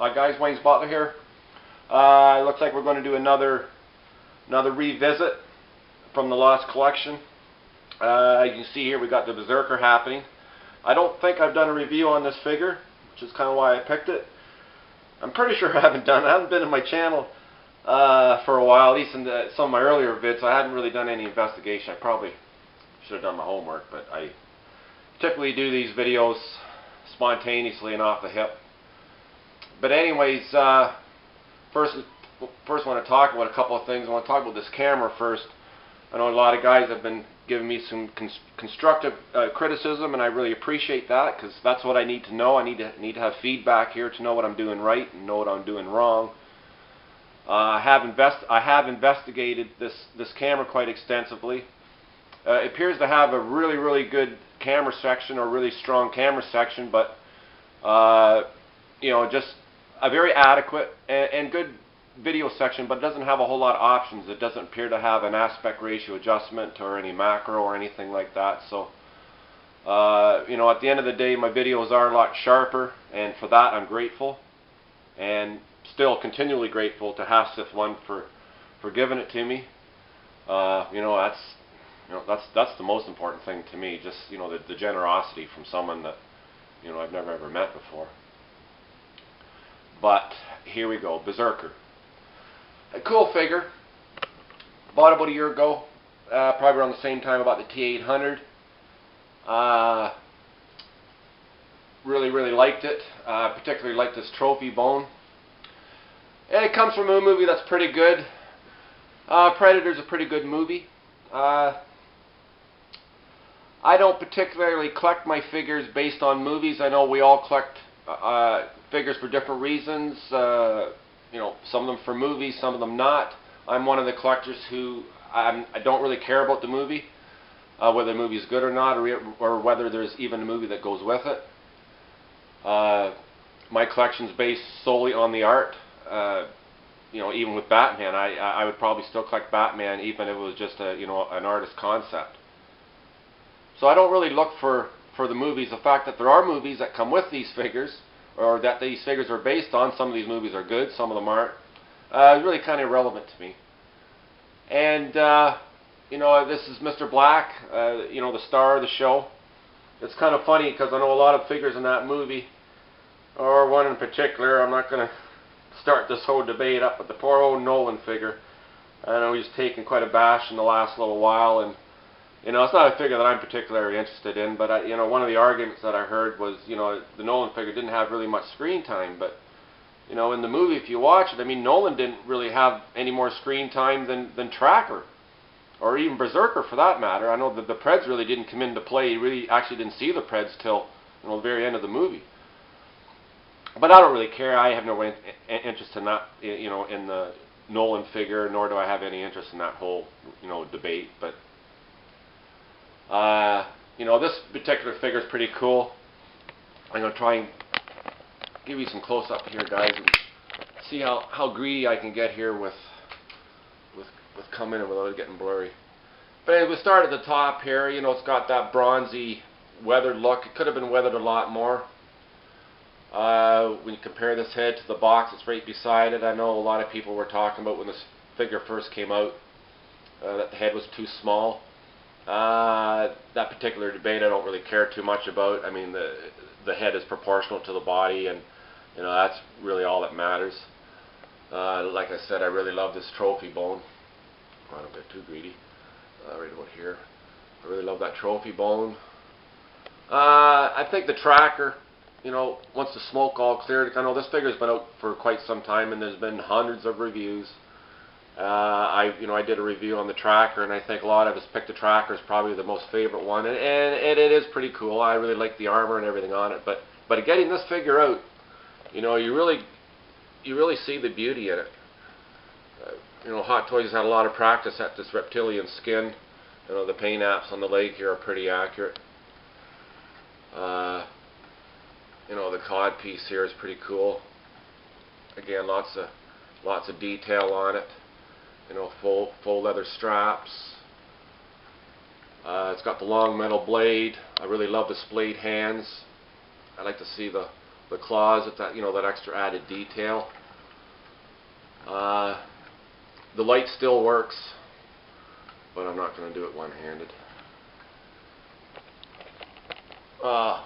Guys, Wayne's Butler here. It looks like we're going to do another revisit from the Lost Collection. You can see here we got the Berzerker happening. I don't think I've done a review on this figure, which is kind of why I picked it. I'm pretty sure I haven't done it. I haven't been in my channel for a while, at least in some of my earlier vids. I hadn't really done any investigation. I probably should have done my homework, but I typically do these videos spontaneously and off the hip. But anyways, first want to talk about a couple of things. I want to talk about this camera first. I know a lot of guys have been giving me some constructive criticism, and I really appreciate that, because that's what I need to know. I need to have feedback here to know what I'm doing right and know what I'm doing wrong. I have investigated this camera quite extensively. It appears to have a really good camera section, or really strong camera section, but you know, just a very adequate and good video section, but it doesn't have a whole lot of options. It doesn't appear to have an aspect ratio adjustment or any macro or anything like that. So you know, at the end of the day, my videos are a lot sharper, and for that I'm grateful, and still continually grateful to Hasif One for giving it to me. You know, that's the most important thing to me. Just, you know, the generosity from someone that, you know, I've never ever met before. But here we go, Berzerker. A cool figure. Bought about a year ago, probably around the same time about the T800. Really liked it. Particularly liked this trophy bone. And it comes from a movie that's pretty good. Predator's a pretty good movie. I don't particularly collect my figures based on movies. I know we all collect figures for different reasons. You know, some of them for movies, some of them not. I'm one of the collectors who I don't really care about the movie, whether the movie is good or not, or whether there's even a movie that goes with it. My collection's based solely on the art. You know, even with Batman, I would probably still collect Batman even if it was just a, you know, an artist concept. So I don't really look for the movies. The fact that there are movies that come with these figures, or that these figures are based on, some of these movies are good, some of them aren't, really kind of irrelevant to me. And you know, this is Mr. Black, you know, the star of the show. It's kind of funny because I know a lot of figures in that movie, or one in particular. I'm not going to start this whole debate up, but the poor old Nolan figure, I know he's taken quite a bash in the last little while, and you know, it's not a figure that I'm particularly interested in, but you know, one of the arguments that I heard was, you know, the Nolan figure didn't have really much screen time, but you know, in the movie, if you watch it, I mean, Nolan didn't really have any more screen time than Tracker, or even Berzerker for that matter. I know that the Preds really didn't come into play. You really actually didn't see the Preds till, you know, the very end of the movie. But I don't really care. I have no interest in that, you know, in the Nolan figure, nor do I have any interest in that whole, you know, debate. But you know, this particular figure is pretty cool. I'm going to try and give you some close-up here, guys, and see how greedy I can get here with coming in without it getting blurry. But anyway, we start at the top here. You know, it's got that bronzy, weathered look. It could have been weathered a lot more. When you compare this head to the box that's right beside it, I know a lot of people were talking about when this figure first came out that the head was too small. That particular debate I don't really care too much about. I mean, the head is proportional to the body, and you know, that's really all that matters. Like I said, I really love this trophy bone. I don't get too greedy. Right about here, I really love that trophy bone. I think the Tracker, you know, once the smoke all cleared, I know this figure's been out for quite some time, and there's been hundreds of reviews. You know, I did a review on the Tracker, and I think a lot of us picked the Tracker as probably the most favorite one, and it is pretty cool. I really like the armor and everything on it, but getting this figure out, you know, you really see the beauty in it. You know, Hot Toys has had a lot of practice at this reptilian skin. You know, the paint apps on the leg here are pretty accurate. You know, the cod piece here is pretty cool. Again, lots of detail on it. You know, full leather straps. It's got the long metal blade. I really love the splayed hands. I like to see the the claws, that that extra added detail. The light still works, but I'm not going to do it one-handed.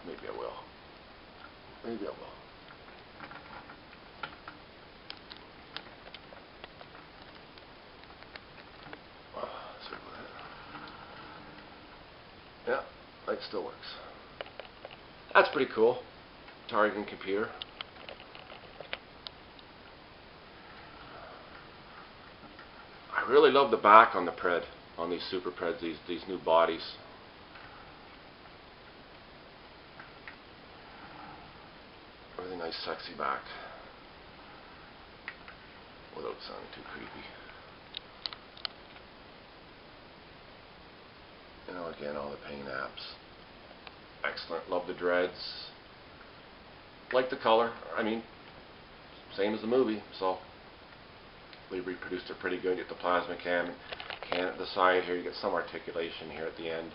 Maybe I will. Maybe I will. Yeah, light still works. That's pretty cool. Targeting computer. I really love the back on the Pred, on these Super Preds, these new bodies. Really nice, sexy back, without sounding too creepy. Again, all the paint apps. Excellent. Love the dreads. Like the color. I mean, same as the movie, so we reproduced it pretty good. Get the plasma can at the side here. You get some articulation here at the end.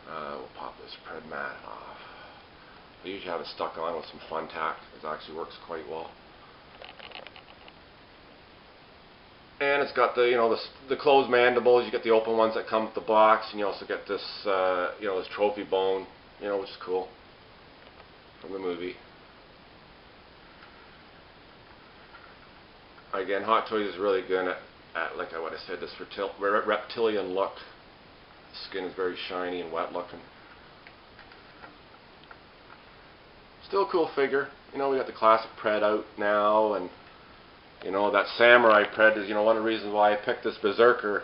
We'll pop this Pred mat off. I usually have it stuck on with some fun tack. It actually works quite well. And it's got the closed mandibles. You get the open ones that come with the box, and you also get this this trophy bone, which is cool from the movie. Again, Hot Toys is really good at like what I said, this reptilian look. The skin is very shiny and wet looking. Still a cool figure. We got the classic Pred out now, and that Samurai Pred is one of the reasons why I picked this Berzerker.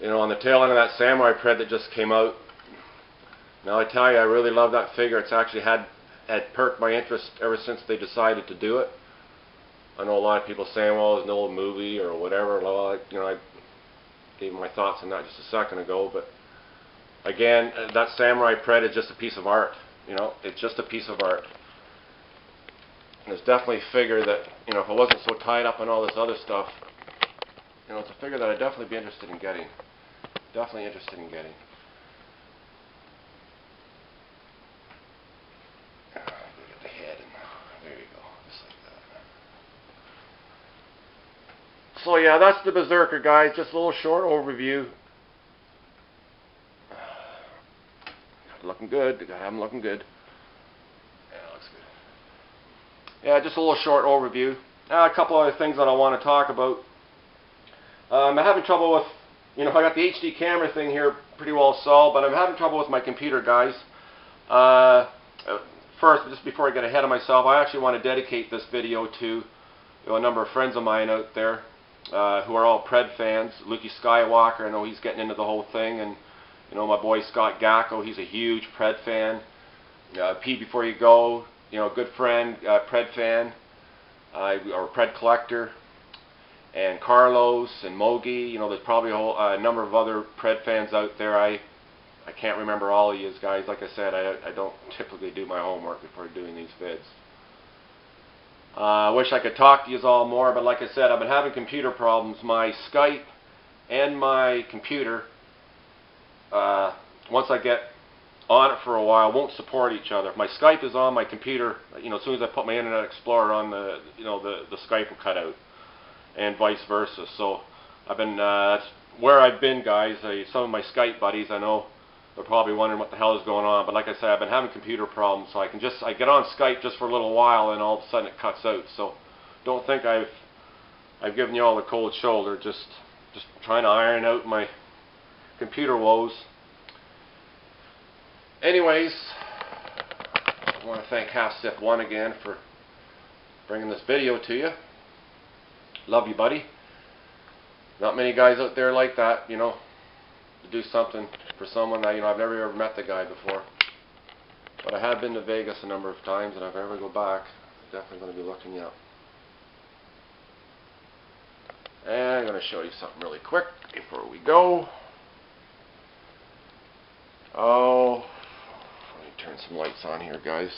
On the tail end of that Samurai Pred that just came out. Now I tell you, I really love that figure. It's actually had perked my interest ever since they decided to do it. I know a lot of people saying, well, it's an old movie or whatever. Well, I gave my thoughts on that just a second ago, but again, that Samurai Pred is just a piece of art. It's just a piece of art. And it's definitely a figure that, if I wasn't so tied up on all this other stuff, it's a figure that I'd definitely be interested in getting. Definitely interested in getting. Get the head and there you go, just like that. So yeah, that's the Berzerker, guys. Just a little short overview. Looking good. I have him looking good. Yeah, looks good. Yeah, just a little short overview. A couple other things that I want to talk about. I'm having trouble with, I got the HD camera thing here pretty well solved, but I'm having trouble with my computer, guys. First, just before I get ahead of myself, I actually want to dedicate this video to a number of friends of mine out there who are all Pred fans. Lukey Skywalker, I know he's getting into the whole thing, and my boy Scott Gacko, he's a huge Pred fan. P Before You Go, good friend, Pred fan, or Pred collector, and Carlos and Mogi. There's probably a number of other Pred fans out there. I can't remember all of you guys. Like I said, I don't typically do my homework before doing these vids. I wish I could talk to you all more, but like I said, I've been having computer problems. My Skype and my computer, once I get on it for a while, won't support each other. If my Skype is on my computer, as soon as I put my Internet Explorer on, the Skype will cut out, and vice versa. So I've been that's where I've been, guys. Some of my Skype buddies, I know they're probably wondering what the hell is going on, but like I said, I've been having computer problems, so I get on Skype just for a little while, and all of a sudden it cuts out. So don't think I've given you all the cold shoulder. Just trying to iron out my computer woes. Anyways, I want to thank Half Sip 1 again for bringing this video to you. Love you, buddy. Not many guys out there like that, to do something for someone that, I've never ever met the guy before. But I have been to Vegas a number of times, and if I ever go back, I'm definitely going to be looking you up. And I'm going to show you something really quick before we go. Oh, let me turn some lights on here, guys.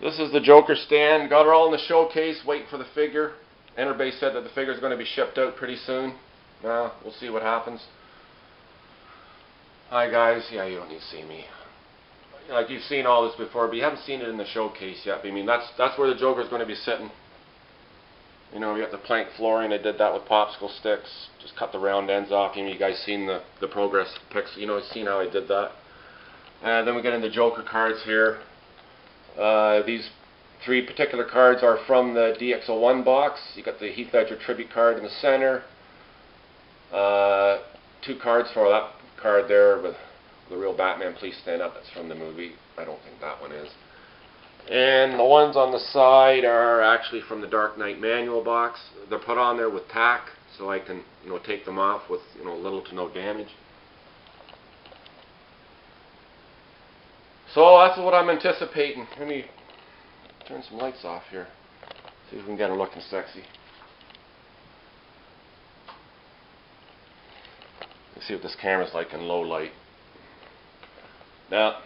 This is the Joker stand. Got her all in the showcase, waiting for the figure. Interbase said that the figure is going to be shipped out pretty soon. We'll see what happens. Hi guys, yeah, you don't need to see me. Like, you've seen all this before, but you haven't seen it in the showcase yet. I mean, that's where the Joker's going to be sitting. You know, we got the plank flooring. I did that with popsicle sticks. Just cut the round ends off. You know, you guys seen the progress pics. You know, seen how I did that. And then we get into Joker cards here. These 3 particular cards are from the DX01 box. You got the Heath Ledger tribute card in the center. 2 cards for that card there with the real Batman, Please Stand Up. That's from the movie. I don't think that one is. And the ones on the side are actually from the Dark Knight manual box. They're put on there with tack, so I can, you know, take them off with, you know, little to no damage. So that's what I'm anticipating. Let me turn some lights off here. See if we can get them looking sexy. Let's see what this camera's like in low light. Now,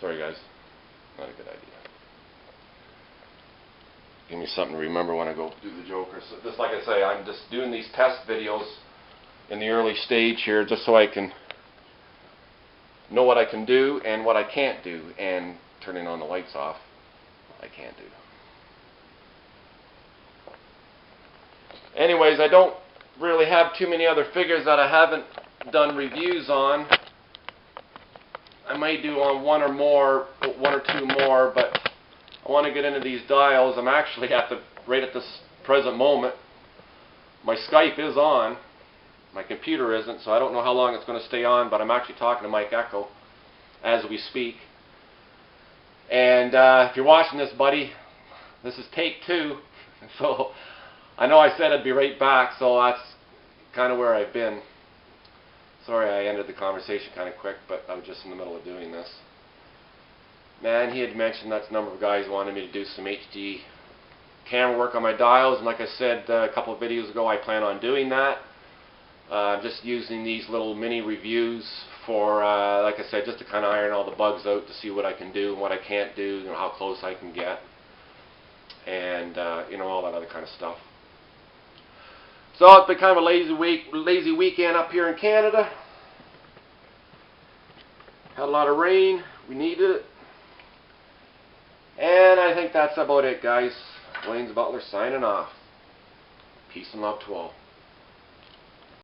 sorry guys, not a good idea. Give me something to remember when I go do the Joker. So just like I say, I'm just doing these test videos in the early stage here just so I can know what I can do and what I can't do, and turning on the lights off, I can't do. Anyways, I don't really have too many other figures that I haven't done reviews on. I might do on one or 2 more, but I want to get into these dials. I'm actually right at this present moment, my Skype is on, my computer isn't, so I don't know how long it's going to stay on, but I'm actually talking to Mike Echo as we speak. And if you're watching this, buddy, this is take 2, so I know I said I'd be right back, so that's kind of where I've been. Sorry I ended the conversation kind of quick, but I was just in the middle of doing this. Man, he had mentioned that a number of guys wanted me to do some HD camera work on my dials, and like I said a couple of videos ago, I plan on doing that. Just using these little mini reviews for, like I said, just to kind of iron all the bugs out, to see what I can do and what I can't do, you know, how close I can get, and you know, all that other kind of stuff. So it's been kind of a lazy weekend up here in Canada. Had a lot of rain. We needed it. And I think that's about it, guys. Wayne's Butler signing off. Peace and love to all.